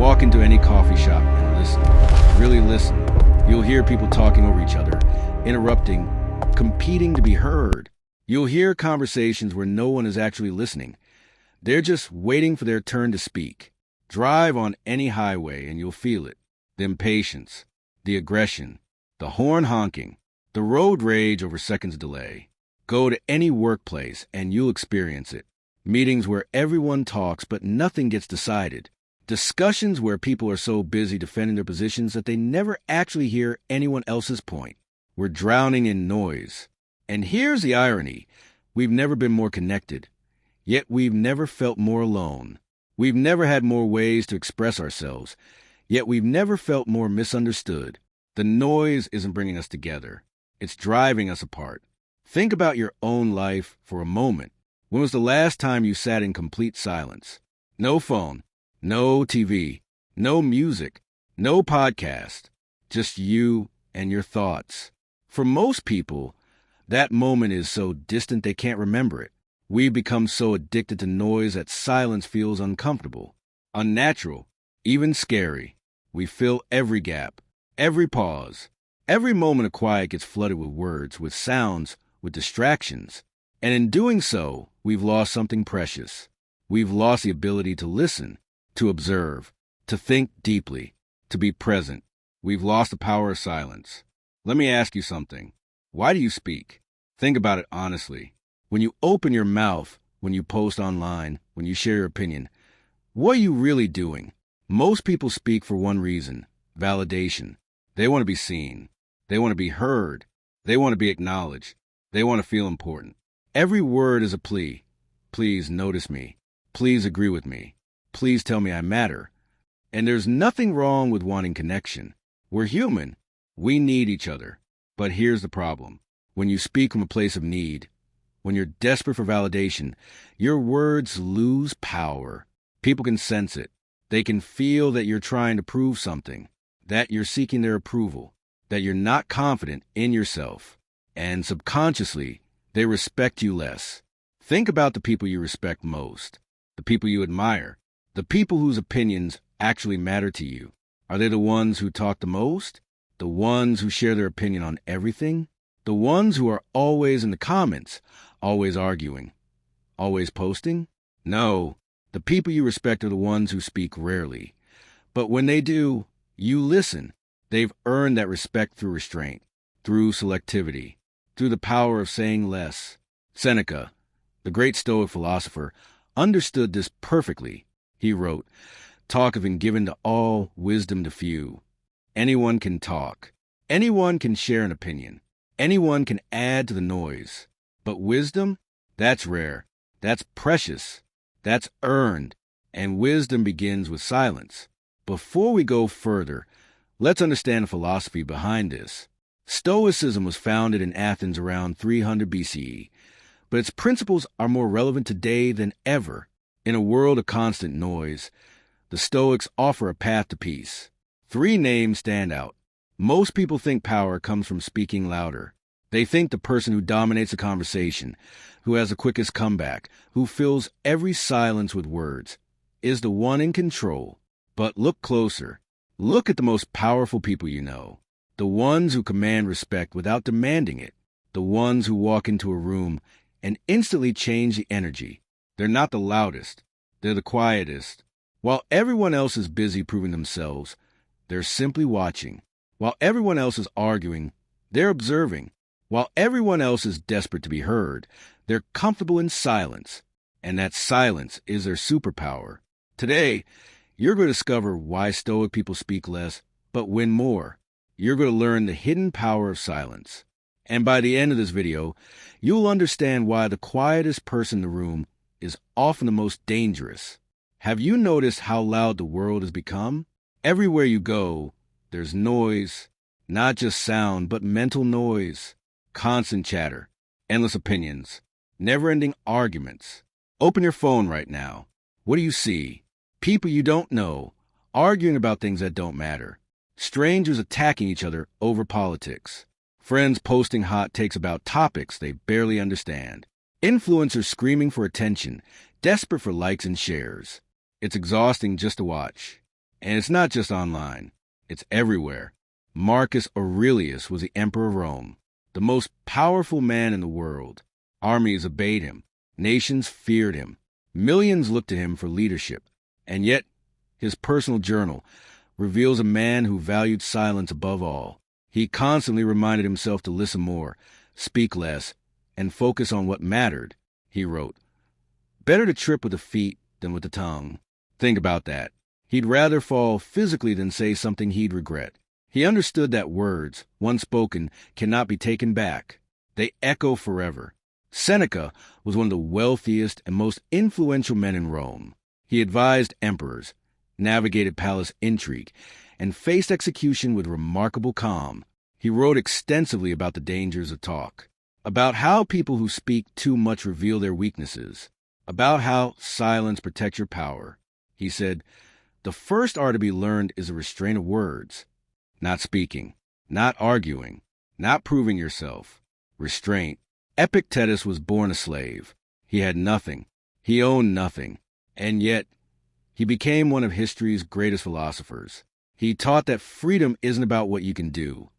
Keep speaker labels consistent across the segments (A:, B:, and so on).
A: Walk into any coffee shop and listen. Really listen. You'll hear people talking over each other, interrupting, competing to be heard. You'll hear conversations where no one is actually listening. They're just waiting for their turn to speak. Drive on any highway and you'll feel it. The impatience, the aggression, the horn honking, the road rage over seconds delay. Go to any workplace and you'll experience it. Meetings where everyone talks but nothing gets decided. Discussions where people are so busy defending their positions that they never actually hear anyone else's point. We're drowning in noise. And here's the irony. We've never been more connected. Yet we've never felt more alone. We've never had more ways to express ourselves. Yet we've never felt more misunderstood. The noise isn't bringing us together. It's driving us apart. Think about your own life for a moment. When was the last time you sat in complete silence? No phone, no TV, no music, no podcast, just you and your thoughts. For most people, that moment is so distant they can't remember it. We've become so addicted to noise that silence feels uncomfortable, unnatural, even scary. We fill every gap, every pause. Every moment of quiet gets flooded with words, with sounds, with distractions. And in doing so, we've lost something precious. We've lost the ability to listen, to observe, to think deeply, to be present. We've lost the power of silence. Let me ask you something. Why do you speak? Think about it honestly. When you open your mouth, when you post online, when you share your opinion, what are you really doing? Most people speak for one reason: validation. They want to be seen. They want to be heard. They want to be acknowledged. They want to feel important. Every word is a plea. Please notice me. Please agree with me. Please tell me I matter. And there's nothing wrong with wanting connection. We're human. We need each other. But here's the problem. When you speak from a place of need, when you're desperate for validation, your words lose power. People can sense it. They can feel that you're trying to prove something, that you're seeking their approval, that you're not confident in yourself. And subconsciously, they respect you less. Think about the people you respect most, the people you admire, the people whose opinions actually matter to you. Are they the ones who talk the most? The ones who share their opinion on everything? The ones who are always in the comments, always arguing, always posting? No, the people you respect are the ones who speak rarely. But when they do, you listen. They've earned that respect through restraint, through selectivity, through the power of saying less. Seneca, the great Stoic philosopher, understood this perfectly. He wrote, "Talk have been given to all, wisdom to few." Anyone can talk. Anyone can share an opinion. Anyone can add to the noise. But wisdom? That's rare. That's precious. That's earned. And wisdom begins with silence. Before we go further, let's understand the philosophy behind this. Stoicism was founded in Athens around 300 BCE, but its principles are more relevant today than ever. In a world of constant noise, the Stoics offer a path to peace. 3 names stand out. Most people think power comes from speaking louder. They think the person who dominates a conversation, who has the quickest comeback, who fills every silence with words, is the one in control. But look closer. Look at the most powerful people you know. The ones who command respect without demanding it. The ones who walk into a room and instantly change the energy. They're not the loudest. They're the quietest. While everyone else is busy proving themselves, they're simply watching. While everyone else is arguing, they're observing. While everyone else is desperate to be heard, they're comfortable in silence. And that silence is their superpower. Today, you're going to discover why Stoic people speak less, but win more. You're going to learn the hidden power of silence. And by the end of this video, you'll understand why the quietest person in the room is often the most dangerous. Have you noticed how loud the world has become? Everywhere you go, there's noise, not just sound, but mental noise, constant chatter, endless opinions, never-ending arguments. Open your phone right now. What do you see? People you don't know, arguing about things that don't matter. Strangers attacking each other over politics. Friends posting hot takes about topics they barely understand. Influencers screaming for attention, desperate for likes and shares. It's exhausting just to watch. And it's not just online. It's everywhere. Marcus Aurelius was the emperor of Rome, the most powerful man in the world. Armies obeyed him. Nations feared him. Millions looked to him for leadership. And yet, his personal journal reveals a man who valued silence above all. He constantly reminded himself to listen more, speak less, and focus on what mattered. He wrote, "Better to trip with the feet than with the tongue." Think about that. He'd rather fall physically than say something he'd regret. He understood that words, once spoken, cannot be taken back. They echo forever. Seneca was one of the wealthiest and most influential men in Rome. He advised emperors, navigated palace intrigue, and faced execution with remarkable calm. He wrote extensively about the dangers of talk, about how people who speak too much reveal their weaknesses, about how silence protects your power. He said, "The first art to be learned is the restraint of words. Not speaking, not arguing, not proving yourself. Restraint." Epictetus was born a slave. He had nothing. He owned nothing. And yet, he became one of history's greatest philosophers. He taught that freedom isn't about what you can do.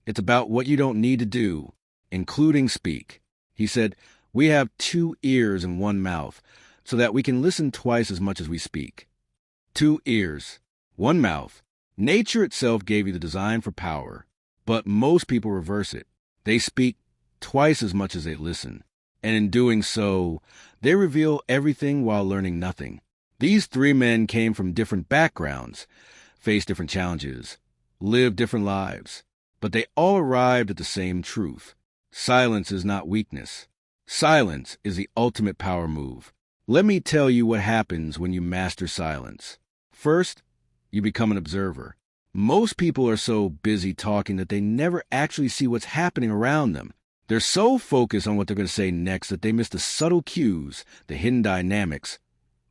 A: It's about what you don't need to do, including speak. He said, "We have 2 ears and 1 mouth, so that we can listen twice as much as we speak." 2 ears, 1 mouth. Nature itself gave you the design for power, but most people reverse it. They speak twice as much as they listen, and in doing so, they reveal everything while learning nothing. These 3 men came from different backgrounds, faced different challenges, lived different lives, but they all arrived at the same truth. Silence is not weakness. Silence is the ultimate power move. Let me tell you what happens when you master silence. First, you become an observer. Most people are so busy talking that they never actually see what's happening around them. They're so focused on what they're going to say next that they miss the subtle cues, the hidden dynamics,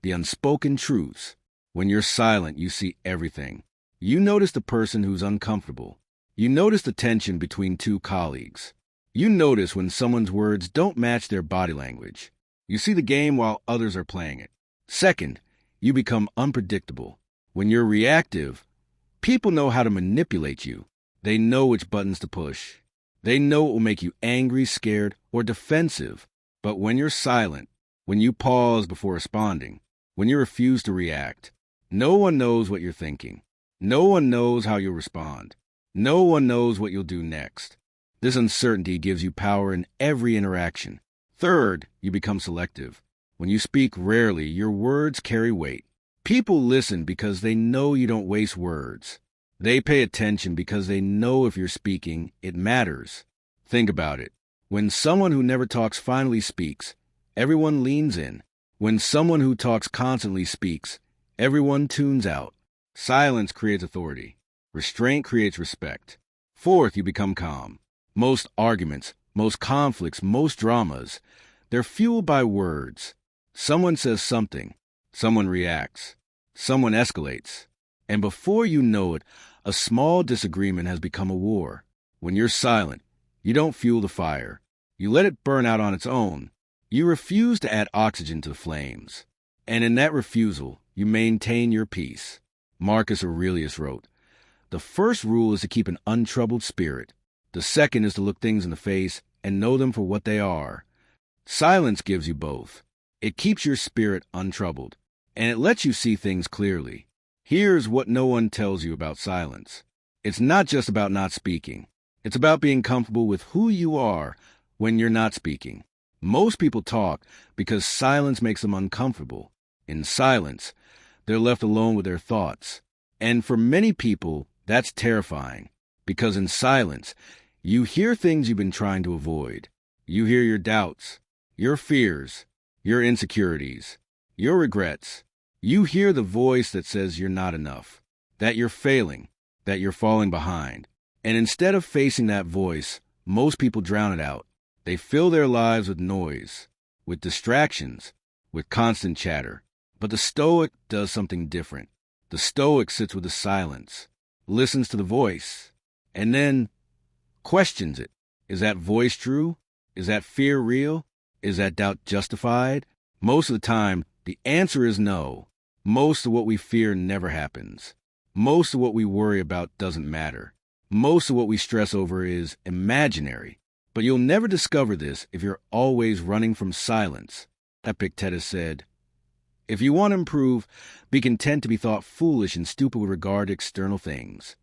A: the unspoken truths. When you're silent, you see everything. You notice the person who's uncomfortable. You notice the tension between 2 colleagues. You notice when someone's words don't match their body language. You see the game while others are playing it. Second, you become unpredictable. When you're reactive, people know how to manipulate you. They know which buttons to push. They know what will make you angry, scared, or defensive. But when you're silent, when you pause before responding, when you refuse to react, no one knows what you're thinking. No one knows how you'll respond. No one knows what you'll do next. This uncertainty gives you power in every interaction. Third, you become selective. When you speak rarely, your words carry weight. People listen because they know you don't waste words. They pay attention because they know if you're speaking, it matters. Think about it. When someone who never talks finally speaks, everyone leans in. When someone who talks constantly speaks, everyone tunes out. Silence creates authority. Restraint creates respect. Fourth, you become calm. Most arguments, most conflicts, most dramas, they're fueled by words. Someone says something. Someone reacts. Someone escalates. And before you know it, a small disagreement has become a war. When you're silent, you don't fuel the fire. You let it burn out on its own. You refuse to add oxygen to the flames. And in that refusal, you maintain your peace. Marcus Aurelius wrote, "The first rule is to keep an untroubled spirit. The second is to look things in the face and know them for what they are." Silence gives you both. It keeps your spirit untroubled, and it lets you see things clearly. Here's what no one tells you about silence. It's not just about not speaking. It's about being comfortable with who you are when you're not speaking. Most people talk because silence makes them uncomfortable. In silence, they're left alone with their thoughts. And for many people, that's terrifying, because in silence, you hear things you've been trying to avoid. You hear your doubts, your fears, your insecurities, your regrets. You hear the voice that says you're not enough, that you're failing, that you're falling behind. And instead of facing that voice, most people drown it out. They fill their lives with noise, with distractions, with constant chatter. But the Stoic does something different. The Stoic sits with the silence, listens to the voice, and then questions it. Is that voice true? Is that fear real? Is that doubt justified? Most of the time, the answer is no. Most of what we fear never happens. Most of what we worry about doesn't matter. Most of what we stress over is imaginary. But you'll never discover this if you're always running from silence. Epictetus said, "If you want to improve, be content to be thought foolish and stupid with regard to external things."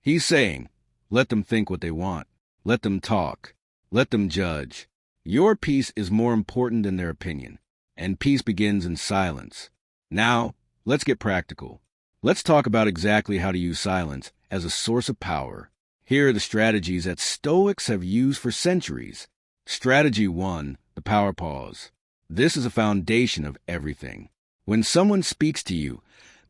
A: He's saying, let them think what they want. Let them talk. Let them judge. Your peace is more important than their opinion, and peace begins in silence. Now, let's get practical. Let's talk about exactly how to use silence as a source of power. Here are the strategies that Stoics have used for centuries. Strategy 1, the power pause. This is a foundation of everything. When someone speaks to you,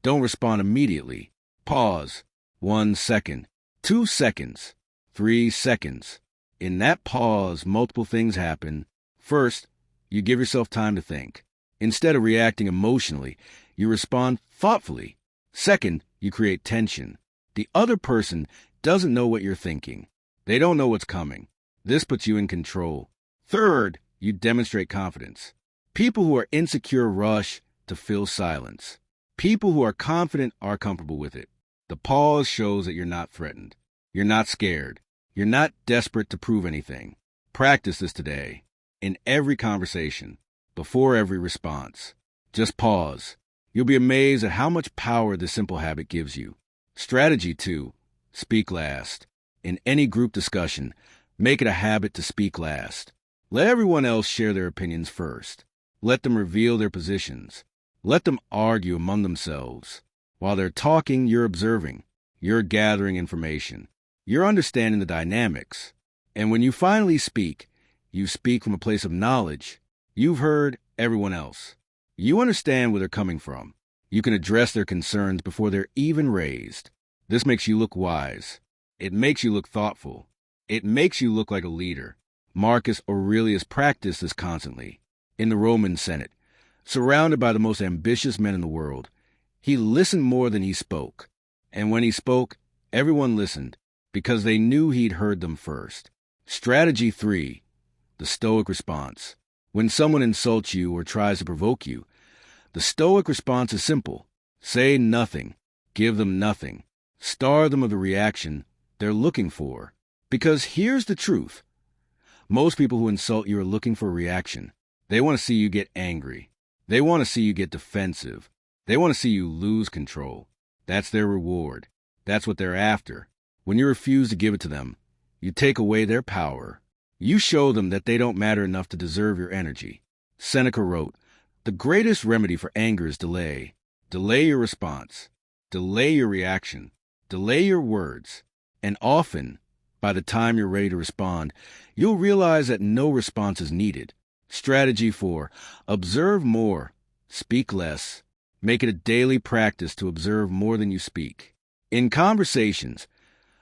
A: don't respond immediately. Pause. 1 second, 2 seconds, 3 seconds. In that pause, multiple things happen. First, you give yourself time to think. Instead of reacting emotionally, you respond thoughtfully. Second, you create tension. The other person doesn't know what you're thinking. They don't know what's coming. This puts you in control. Third, you demonstrate confidence. People who are insecure rush to fill silence. People who are confident are comfortable with it. The pause shows that you're not threatened. You're not scared. You're not desperate to prove anything. Practice this today. In every conversation. Before every response. Just pause. You'll be amazed at how much power this simple habit gives you. Strategy 2. Speak last. In any group discussion, make it a habit to speak last. Let everyone else share their opinions first. Let them reveal their positions. Let them argue among themselves. While they're talking, you're observing. You're gathering information. You're understanding the dynamics. And when you finally speak, you speak from a place of knowledge. You've heard everyone else. You understand where they're coming from. You can address their concerns before they're even raised. This makes you look wise. It makes you look thoughtful. It makes you look like a leader. Marcus Aurelius practiced this constantly. In the Roman Senate, surrounded by the most ambitious men in the world, he listened more than he spoke. And when he spoke, everyone listened, because they knew he'd heard them first. Strategy 3. The Stoic response. When someone insults you or tries to provoke you, the Stoic response is simple. Say nothing. Give them nothing. Starve them of the reaction they're looking for. Because here's the truth. Most people who insult you are looking for a reaction. They want to see you get angry. They want to see you get defensive. They want to see you lose control. That's their reward. That's what they're after. When you refuse to give it to them, you take away their power. You show them that they don't matter enough to deserve your energy. Seneca wrote, "The greatest remedy for anger is delay. Delay your response. Delay your reaction. Delay your words. And often, by the time you're ready to respond, you'll realize that no response is needed." Strategy 4. Observe more. Speak less. Make it a daily practice to observe more than you speak. In conversations,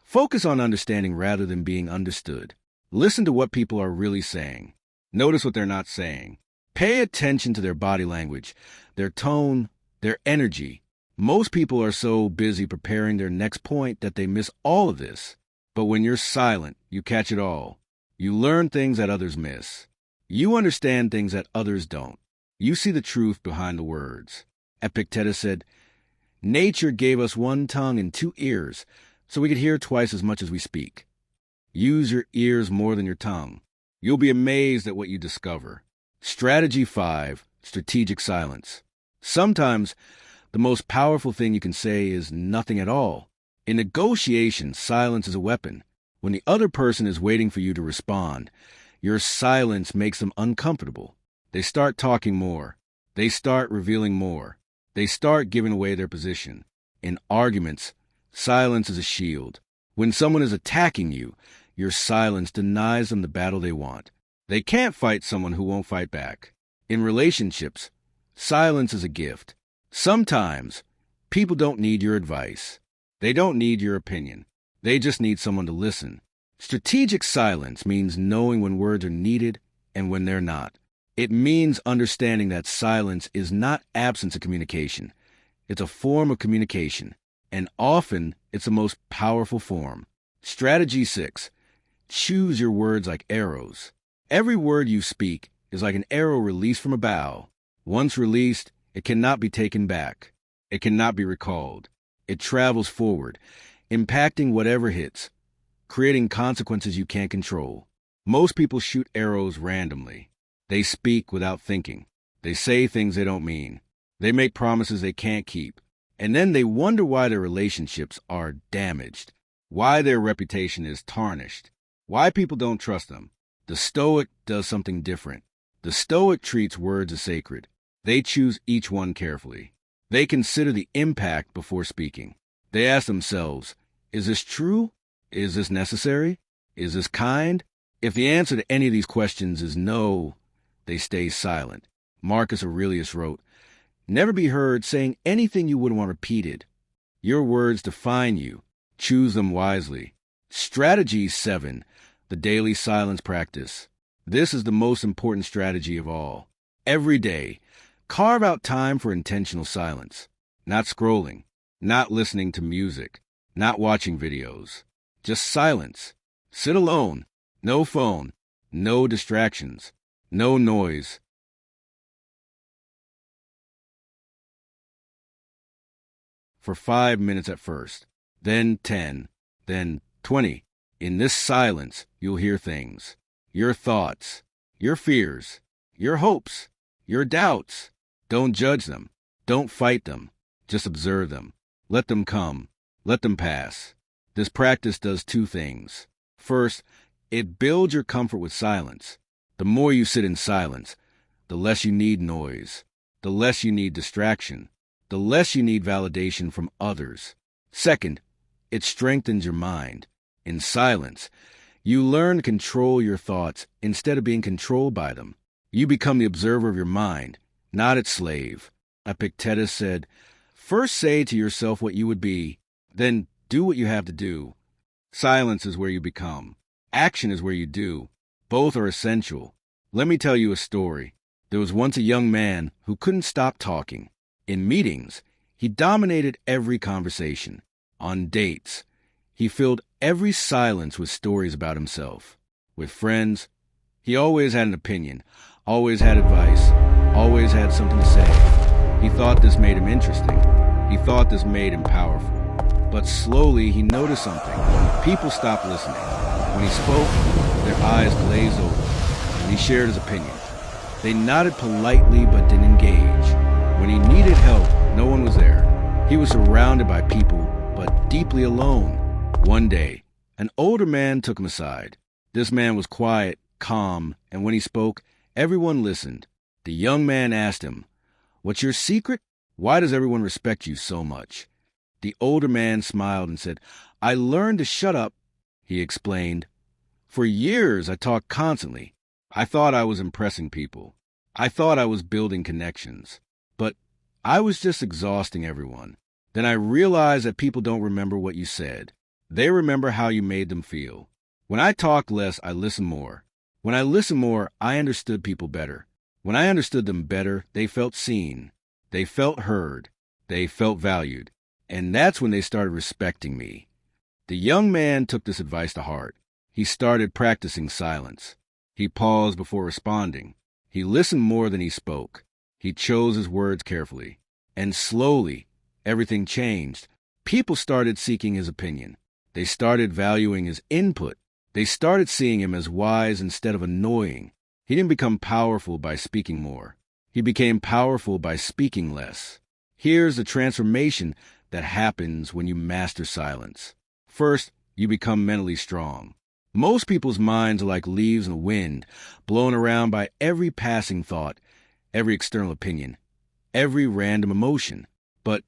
A: focus on understanding rather than being understood. Listen to what people are really saying. Notice what they're not saying. Pay attention to their body language, their tone, their energy. Most people are so busy preparing their next point that they miss all of this. But when you're silent, you catch it all. You learn things that others miss. You understand things that others don't. You see the truth behind the words. Epictetus said, "Nature gave us one tongue and 2 ears, so we could hear twice as much as we speak." Use your ears more than your tongue. You'll be amazed at what you discover. Strategy 5. Strategic silence. Sometimes, the most powerful thing you can say is nothing at all. In negotiations, silence is a weapon. When the other person is waiting for you to respond, your silence makes them uncomfortable. They start talking more. They start revealing more. They start giving away their position. In arguments, silence is a shield. When someone is attacking you, your silence denies them the battle they want. They can't fight someone who won't fight back. In relationships, silence is a gift. Sometimes, people don't need your advice. They don't need your opinion. They just need someone to listen. Strategic silence means knowing when words are needed and when they're not. It means understanding that silence is not absence of communication. It's a form of communication, and often it's the most powerful form. Strategy 6. Choose your words like arrows. Every word you speak is like an arrow released from a bow. Once released, it cannot be taken back. It cannot be recalled. It travels forward, impacting whatever hits, creating consequences you can't control. Most people shoot arrows randomly. They speak without thinking. They say things they don't mean. They make promises they can't keep. And then they wonder why their relationships are damaged, why their reputation is tarnished, why people don't trust them. The Stoic does something different. The Stoic treats words as sacred. They choose each one carefully. They consider the impact before speaking. They ask themselves, is this true? Is this necessary? Is this kind? If the answer to any of these questions is no, they stay silent. Marcus Aurelius wrote, "Never be heard saying anything you wouldn't want repeated. Your words define you. Choose them wisely." Strategy 7, the daily silence practice. This is the most important strategy of all. Every day, carve out time for intentional silence. Not scrolling, not listening to music, not watching videos. Just silence. Sit alone. No phone. No distractions. No noise. For 5 minutes at first, then 10, then 20. In this silence, you'll hear things. Your thoughts, your fears, your hopes, your doubts. Don't judge them. Don't fight them. Just observe them. Let them come. Let them pass. This practice does 2 things. First, it builds your comfort with silence. The more you sit in silence, the less you need noise, the less you need distraction, the less you need validation from others. Second, it strengthens your mind. In silence, you learn to control your thoughts instead of being controlled by them. You become the observer of your mind, not its slave. Epictetus said, "First say to yourself what you would be, then do what you have to do." Silence is where you become. Action is where you do. Both are essential. Let me tell you a story. There was once a young man who couldn't stop talking. In meetings, he dominated every conversation. On dates, he filled every silence with stories about himself. With friends, he always had an opinion, always had advice, always had something to say. He thought this made him interesting. He thought this made him powerful. But slowly he noticed something. People stopped listening. When he spoke, their eyes glazed over. When he shared his opinion, they nodded politely but didn't engage. When he needed help, no one was there. He was surrounded by people, but deeply alone. One day, an older man took him aside. This man was quiet, calm, and when he spoke, everyone listened. The young man asked him, "What's your secret? Why does everyone respect you so much?" The older man smiled and said, "I learned to shut up," he explained. "For years, I talked constantly. I thought I was impressing people. I thought I was building connections. But I was just exhausting everyone. Then I realized that people don't remember what you said. They remember how you made them feel. When I talked less, I listened more. When I listened more, I understood people better. When I understood them better, they felt seen. They felt heard. They felt valued. And that's when they started respecting me." The young man took this advice to heart. He started practicing silence. He paused before responding. He listened more than he spoke. He chose his words carefully. And slowly, everything changed. People started seeking his opinion. They started valuing his input. They started seeing him as wise instead of annoying. He didn't become powerful by speaking more. He became powerful by speaking less. Here's the transformation that happens when you master silence. First, you become mentally strong. Most people's minds are like leaves in the wind, blown around by every passing thought, every external opinion, every random emotion. But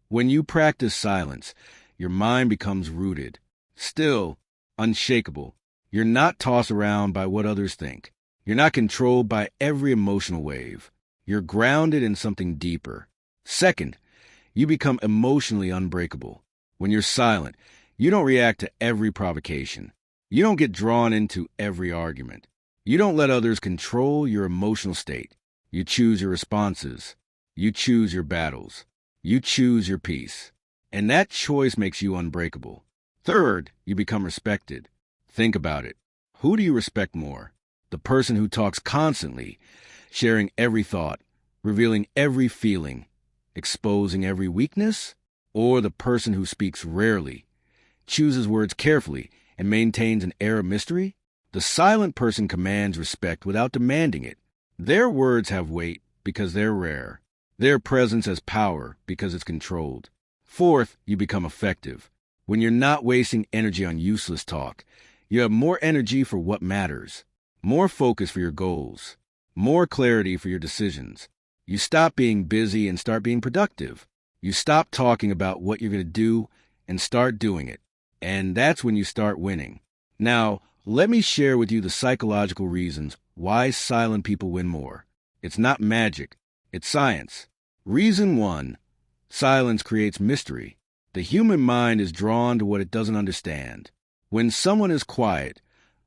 A: when you practice silence, your mind becomes rooted, still, unshakable. You're not tossed around by what others think. You're not controlled by every emotional wave. You're grounded in something deeper. Second, you become emotionally unbreakable. When you're silent, you don't react to every provocation. You don't get drawn into every argument. You don't let others control your emotional state. You choose your responses. You choose your battles. You choose your peace. And that choice makes you unbreakable. Third, you become respected. Think about it. Who do you respect more? The person who talks constantly, sharing every thought, revealing every feeling, exposing every weakness? or the person who speaks rarely, chooses words carefully, and maintains an air of mystery? The silent person commands respect without demanding it. Their words have weight because they're rare. Their presence has power because it's controlled. Fourth, you become effective. When you're not wasting energy on useless talk, you have more energy for what matters, more focus for your goals, more clarity for your decisions. You stop being busy and start being productive. You stop talking about what you're going to do and start doing it. And that's when you start winning. Now, let me share with you the psychological reasons why silent people win more. It's not magic. It's science. Reason 1, silence creates mystery. The human mind is drawn to what it doesn't understand. When someone is quiet,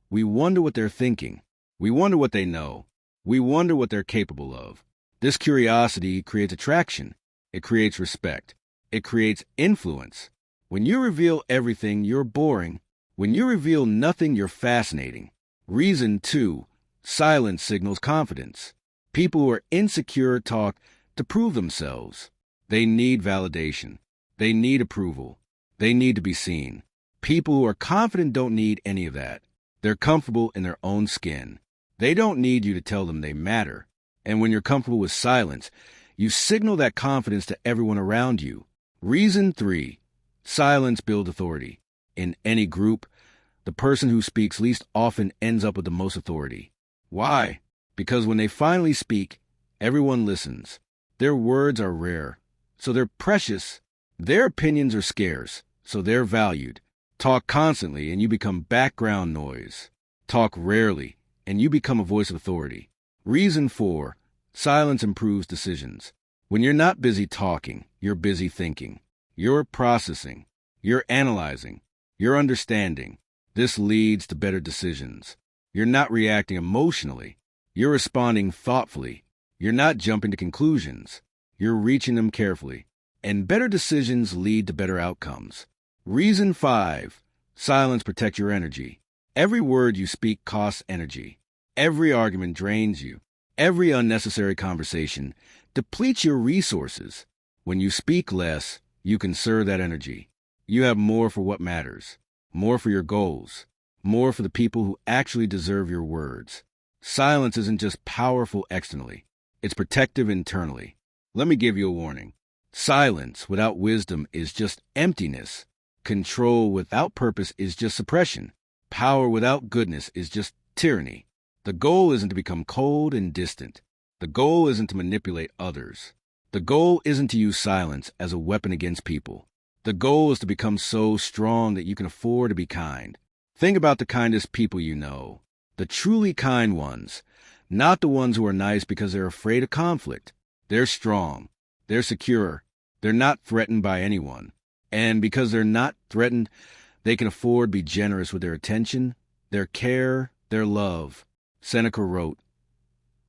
A: we wonder what they're thinking. We wonder what they know. We wonder what they're capable of. This curiosity creates attraction. It creates respect. It creates influence. When you reveal everything, you're boring. When you reveal nothing, you're fascinating. Reason 2, silence signals confidence. People who are insecure talk to prove themselves. They need validation. They need approval. They need to be seen. People who are confident don't need any of that. They're comfortable in their own skin. They don't need you to tell them they matter. And when you're comfortable with silence, you signal that confidence to everyone around you. Reason 3, silence builds authority. In any group, the person who speaks least often ends up with the most authority. Why? Because when they finally speak, everyone listens. Their words are rare, so they're precious. Their opinions are scarce, so they're valued. Talk constantly and you become background noise. Talk rarely and you become a voice of authority. Reason 4, silence improves decisions. When you're not busy talking, you're busy thinking. You're processing. You're analyzing. You're understanding. This leads to better decisions. You're not reacting emotionally. You're responding thoughtfully. You're not jumping to conclusions. You're reaching them carefully. And better decisions lead to better outcomes. Reason 5, silence protects your energy. Every word you speak costs energy. Every argument drains you. Every unnecessary conversation depletes your resources. When you speak less, you conserve that energy. You have more for what matters, more for your goals, more for the people who actually deserve your words. Silence isn't just powerful externally, it's protective internally. Let me give you a warning. Silence without wisdom is just emptiness. Control without purpose is just suppression. Power without goodness is just tyranny. The goal isn't to become cold and distant. The goal isn't to manipulate others. The goal isn't to use silence as a weapon against people. The goal is to become so strong that you can afford to be kind. Think about the kindest people you know. The truly kind ones, not the ones who are nice because they're afraid of conflict. They're strong. They're secure. They're not threatened by anyone. And because they're not threatened, they can afford to be generous with their attention, their care, their love. Seneca wrote,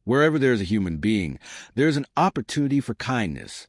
A: "Wherever there's a human being, there's an opportunity for kindness.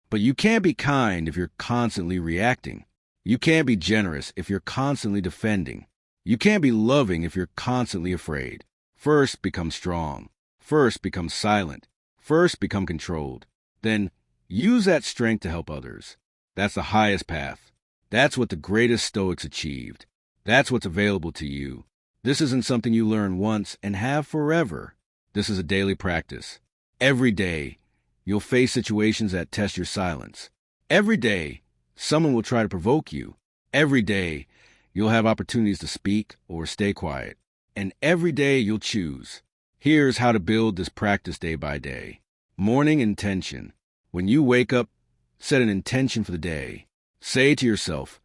A: But you can't be kind if you're constantly reacting. You can't be generous if you're constantly defending. You can't be loving if you're constantly afraid. First, become strong. First, become silent. First, become controlled. Then, use that strength to help others. That's the highest path. That's what the greatest Stoics achieved. That's what's available to you. This isn't something you learn once and have forever. This is a daily practice. Every day, you'll face situations that test your silence. Every day, someone will try to provoke you. Every day, you'll have opportunities to speak or stay quiet. And every day, you'll choose. Here's how to build this practice day by day. Morning intention. When you wake up, set an intention for the day. Say to yourself,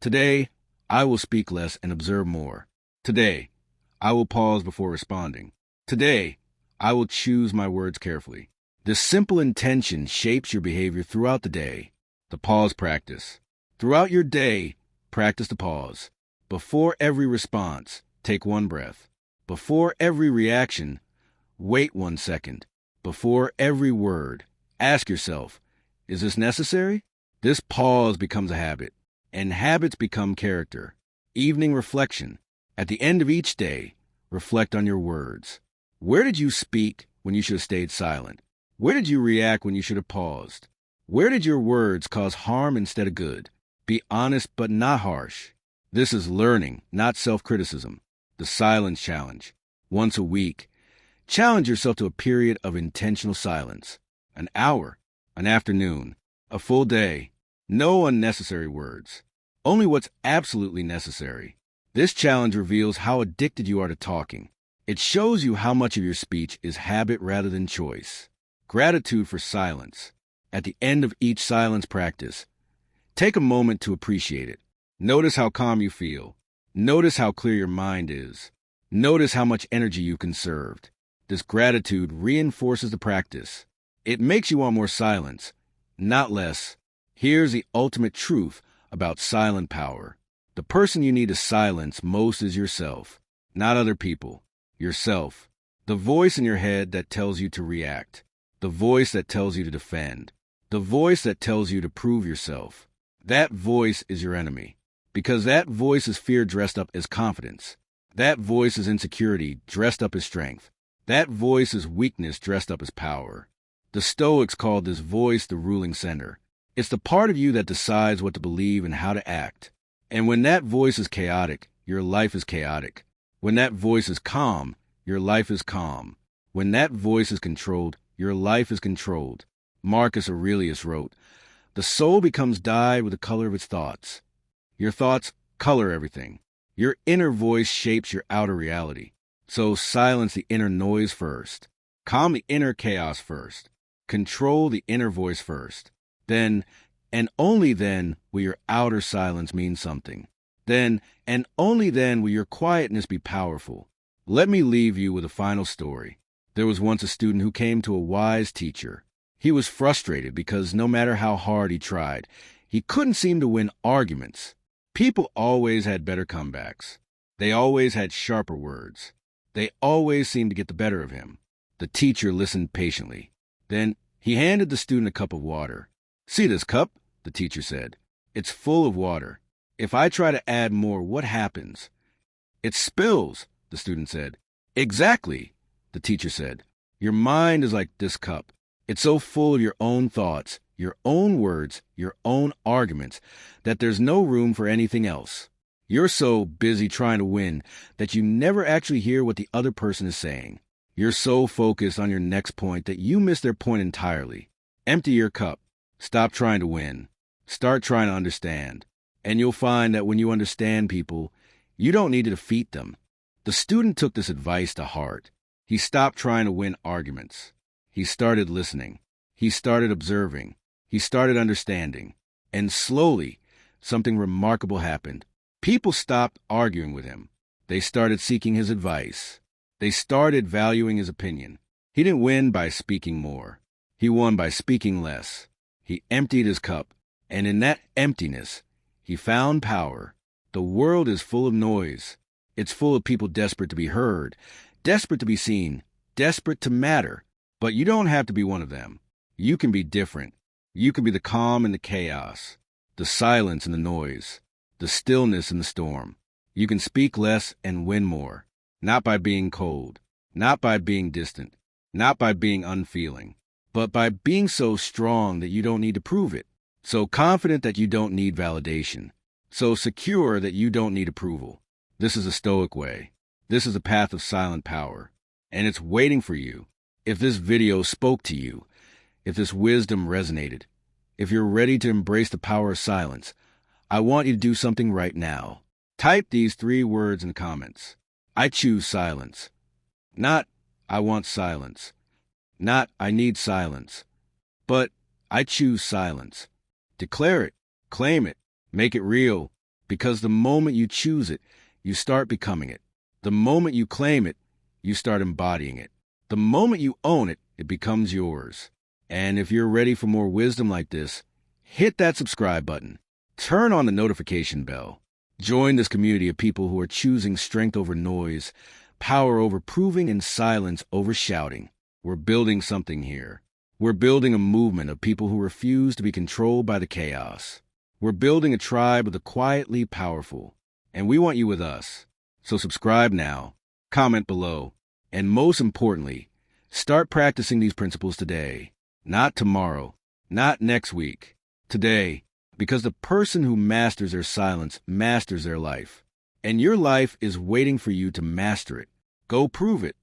A: "Today, I will speak less and observe more. Today, I will pause before responding. Today, I will choose my words carefully." This simple intention shapes your behavior throughout the day. The pause practice. Throughout your day, practice the pause. Before every response, take one breath. Before every reaction, wait 1 second. Before every word, ask yourself, is this necessary? This pause becomes a habit, and habits become character. Evening reflection. At the end of each day, reflect on your words. Where did you speak when you should have stayed silent? Where did you react when you should have paused? Where did your words cause harm instead of good? Be honest but not harsh. This is learning, not self-criticism. The silence challenge. Once a week, challenge yourself to a period of intentional silence. An hour, an afternoon, a full day. No unnecessary words. Only what's absolutely necessary. This challenge reveals how addicted you are to talking. It shows you how much of your speech is habit rather than choice. Gratitude for silence. At the end of each silence practice, take a moment to appreciate it. Notice how calm you feel. Notice how clear your mind is. Notice how much energy you conserved. This gratitude reinforces the practice. It makes you want more silence, not less. Here's the ultimate truth about silent power. The person you need to silence most is yourself, not other people. Yourself. The voice in your head that tells you to react. The voice that tells you to defend. The voice that tells you to prove yourself. That voice is your enemy, because that voice is fear dressed up as confidence. That voice is insecurity dressed up as strength. That voice is weakness dressed up as power. The Stoics called this voice the ruling center. It's the part of you that decides what to believe and how to act. And when that voice is chaotic, your life is chaotic. When that voice is calm, your life is calm. When that voice is controlled, your life is controlled. Marcus Aurelius wrote, "The soul becomes dyed with the color of its thoughts." Your thoughts color everything. Your inner voice shapes your outer reality. So silence the inner noise first. Calm the inner chaos first. Control the inner voice first. Then, and only then, will your outer silence mean something. Then, and only then, will your quietness be powerful. Let me leave you with a final story. There was once a student who came to a wise teacher. He was frustrated because no matter how hard he tried, he couldn't seem to win arguments. People always had better comebacks. They always had sharper words. They always seemed to get the better of him. The teacher listened patiently. Then he handed the student a cup of water. "See this cup?" the teacher said. "It's full of water. If I try to add more, what happens?" "It spills," the student said. "Exactly," the teacher said. "Your mind is like this cup. It's so full of your own thoughts, your own words, your own arguments, that there's no room for anything else. You're so busy trying to win that you never actually hear what the other person is saying. You're so focused on your next point that you miss their point entirely. Empty your cup. Stop trying to win. Start trying to understand. And you'll find that when you understand people, you don't need to defeat them." The student took this advice to heart. He stopped trying to win arguments. He started listening. He started observing. He started understanding. And slowly, something remarkable happened. People stopped arguing with him. They started seeking his advice. They started valuing his opinion. He didn't win by speaking more. He won by speaking less. He emptied his cup, and in that emptiness, he found power. The world is full of noise. It's full of people desperate to be heard, desperate to be seen, desperate to matter. But you don't have to be one of them. You can be different. You can be the calm in the chaos, the silence in the noise, the stillness in the storm. You can speak less and win more, not by being cold, not by being distant, not by being unfeeling, but by being so strong that you don't need to prove it, so confident that you don't need validation, so secure that you don't need approval. This is a Stoic way. This is a path of silent power, and it's waiting for you. If this video spoke to you, if this wisdom resonated, if you're ready to embrace the power of silence, I want you to do something right now. Type these 3 words in the comments. I choose silence. Not, I want silence. Not, I need silence. But, I choose silence. Declare it. Claim it. Make it real. Because the moment you choose it, you start becoming it. The moment you claim it, you start embodying it. The moment you own it, it becomes yours. And if you're ready for more wisdom like this, hit that subscribe button. Turn on the notification bell. Join this community of people who are choosing strength over noise, power over proving, and silence over shouting. We're building something here. We're building a movement of people who refuse to be controlled by the chaos. We're building a tribe of the quietly powerful. And we want you with us. So subscribe now, comment below, and most importantly, start practicing these principles today, not tomorrow, Not next week. Today. Because the person who masters their silence masters their life. And your life is waiting for you to master it. Go prove it.